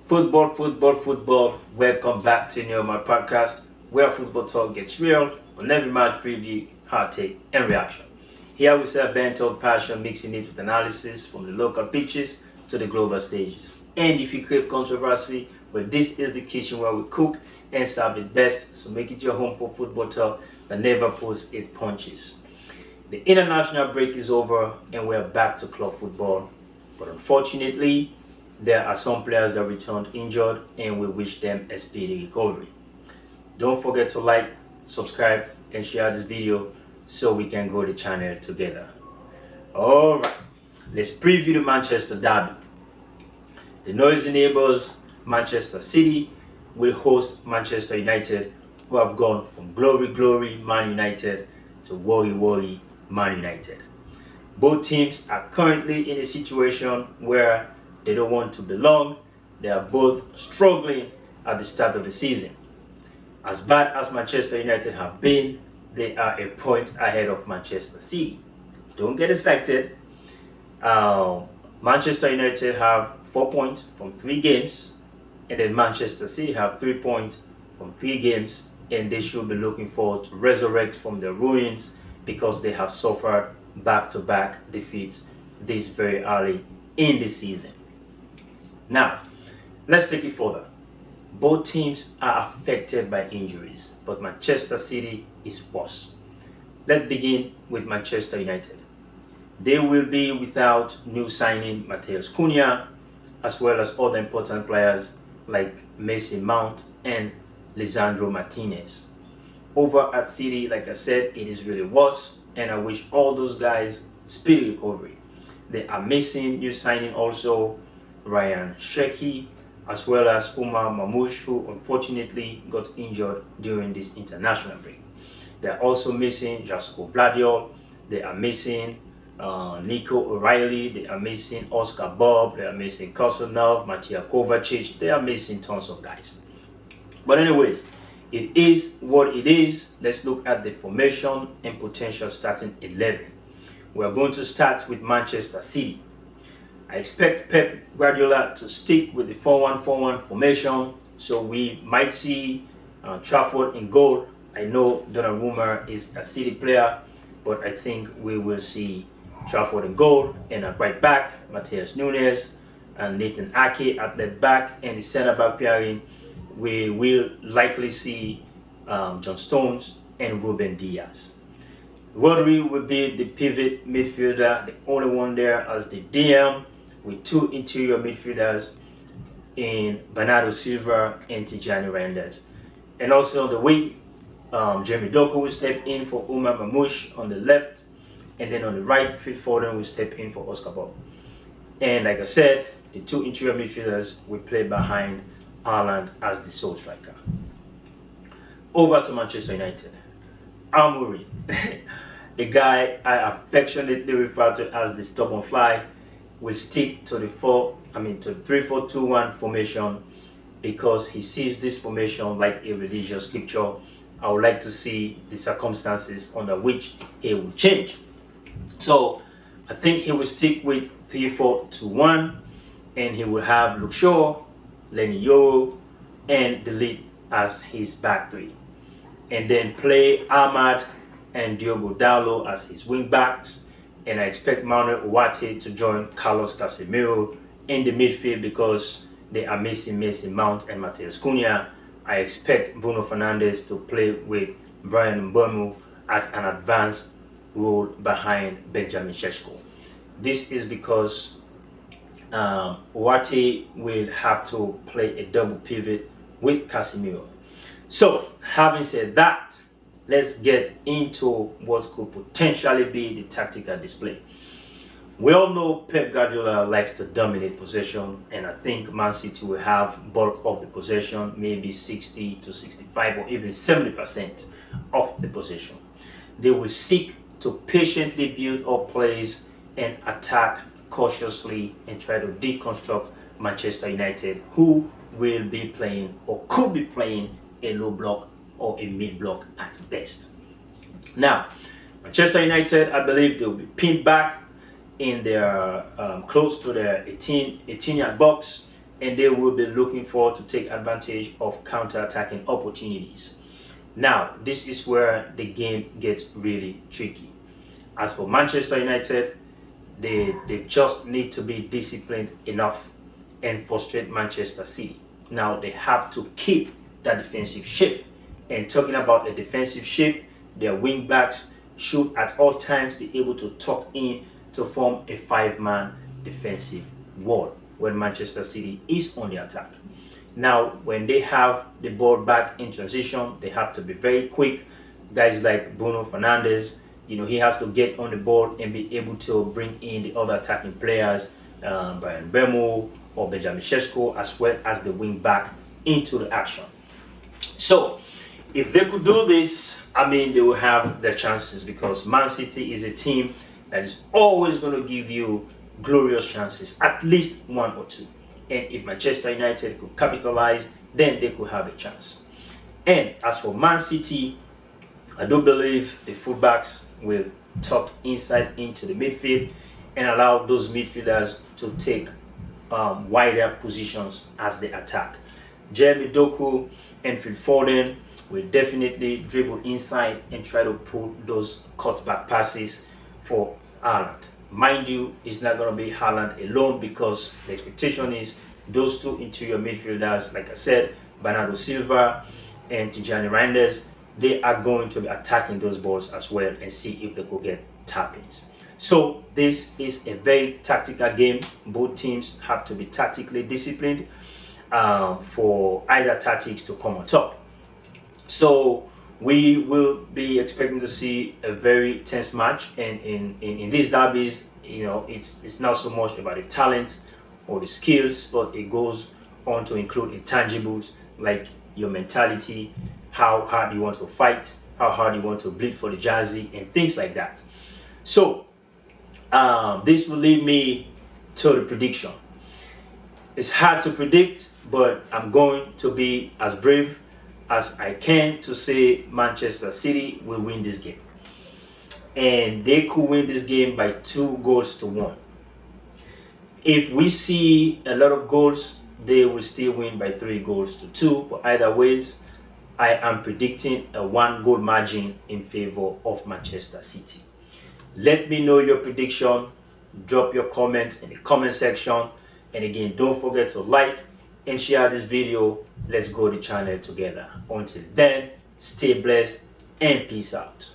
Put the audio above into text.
Football, football, football. Welcome back to my podcast where football talk gets real on every match preview, hot take, and reaction. Here we serve bent-out passion, mixing it with analysis from the local pitches to the global stages. And if you crave controversy, well, this is the kitchen where we cook and serve it best. So make it your home for football talk that never pulls its punches. The international break is over and we're back to club football. But unfortunately, there are some players that returned injured and we wish them a speedy recovery. Don't forget to like, subscribe, and share this video so we can grow the channel together. Alright, let's preview the Manchester derby. The noisy neighbors, Manchester City, will host Manchester United, who have gone from glory, glory, Man United to worry, worry, Man United. Both teams are currently in a situation where they don't want to belong. They are both struggling at the start of the season. As bad as Manchester United have been, they are a point ahead of Manchester City. Don't get excited. Manchester United have 4 points from 3 games, and then Manchester City have 3 points from 3 games, and they should be looking forward to resurrect from their ruins because they have suffered back-to-back defeats this very early in the season. Now, let's take it further. Both teams are affected by injuries, but Manchester City is worse. Let's begin with Manchester United. They will be without new signing Matheus Cunha, as well as other important players like Mason Mount and Lisandro Martinez. Over at City, like I said, it is really worse, and I wish all those guys speedy recovery. They are missing new signing also Ryan Sheki, as well as Umar Mamouche, who unfortunately got injured during this international break. They are also missing Jasko Vladiol. They are missing Nico O'Reilly. They are missing Oscar Bob. They are missing Kosanov, Matija Kovacic. They are missing tons of guys. But anyways, it is what it is. Let's look at the formation and potential starting 11. We're going to start with Manchester City. I expect Pep Guardiola to stick with the 4-1-4-1 formation, so we might see Trafford in goal. I know Donnarumma is a City player, but I think we will see Trafford in goal, and at right back, Matheus Nunes and Nathan Ake at left back, and the centre back pairing, we will likely see John Stones and Ruben Diaz. Rodri will be the pivot midfielder, the only one there as the DM, with 2 interior midfielders in Bernardo Silva and Tijani Reinders. And also on the wing, Jeremy Doku will step in for Umar Mamouche on the left, and then on the right, Phil Foden will step in for Oscar Bob. And like I said, the 2 interior midfielders will play behind Haaland as the sole striker. Over to Manchester United. Amorim, the guy I affectionately refer to as the stubborn fly, will stick to the 3-4-2-1 formation because he sees this formation like a religious scripture. I would like to see the circumstances under which he will change. So I think he will stick with 3-4-2-1, and he will have Luke Shaw, Lenny Yoro, and the lead as his back three, and then play Ahmad and Diogo Dalot as his wing backs. And I expect Manuel Ugarte to join Carlos Casemiro in the midfield because they are missing Mason Mount and Matheus Cunha. I expect Bruno Fernandes to play with Brian Mbeumo at an advanced role behind Benjamin Sesko. This is because Ugarte will have to play a double pivot with Casemiro. So, having said that, let's get into what could potentially be the tactical display. We all know Pep Guardiola likes to dominate possession, and I think Man City will have bulk of the possession, maybe 60 to 65 or even 70% of the possession. They will seek to patiently build up plays and attack cautiously and try to deconstruct Manchester United, who will be playing or could be playing a low block or a mid block at best. Now, Manchester United, I believe they'll be pinned back in their close to their 18-yard box, and they will be looking forward to take advantage of counter-attacking opportunities. Now, this is where the game gets really tricky. As for Manchester United, they just need to be disciplined enough and frustrate Manchester City. Now, they have to keep that defensive shape. And talking about a defensive shape, their wing backs should at all times be able to tuck in to form a 5-man defensive wall when Manchester City is on the attack. Now, when they have the ball back in transition, they have to be very quick. Guys like Bruno Fernandes, he has to get on the ball and be able to bring in the other attacking players, Brian Bemo or Benjamin Sesko, as well as the wing back into the action. So, if they could do this, they will have their chances, because Man City is a team that is always going to give you glorious chances, at least one or two. And if Manchester United could capitalize, then they could have a chance. And as for Man City, I do believe the fullbacks will tuck inside into the midfield and allow those midfielders to take wider positions as they attack. Jeremy Doku and Phil Foden will definitely dribble inside and try to pull those cutback passes for Haaland. Mind you, it's not going to be Haaland alone, because the expectation is those two interior midfielders, like I said, Bernardo Silva and Tijani Reinders, they are going to be attacking those balls as well and see if they could get tap-ins. So this is a very tactical game. Both teams have to be tactically disciplined for either tactics to come on top. So we will be expecting to see a very tense match, and in these derbies, it's not so much about the talent or the skills, but it goes on to include intangibles like your mentality, how hard you want to fight, how hard you want to bleed for the jersey, and things like that. So this will lead me to the prediction. It's hard to predict, but I'm going to be as brave as I can to say Manchester City will win this game. And they could win this game by 2-1. If we see a lot of goals, they will still win by 3-2. But either ways, I am predicting a 1-goal margin in favor of Manchester City. Let me know your prediction. Drop your comment in the comment section. And again, don't forget to like and share this video. Let's grow the channel together. Until then, stay blessed and peace out.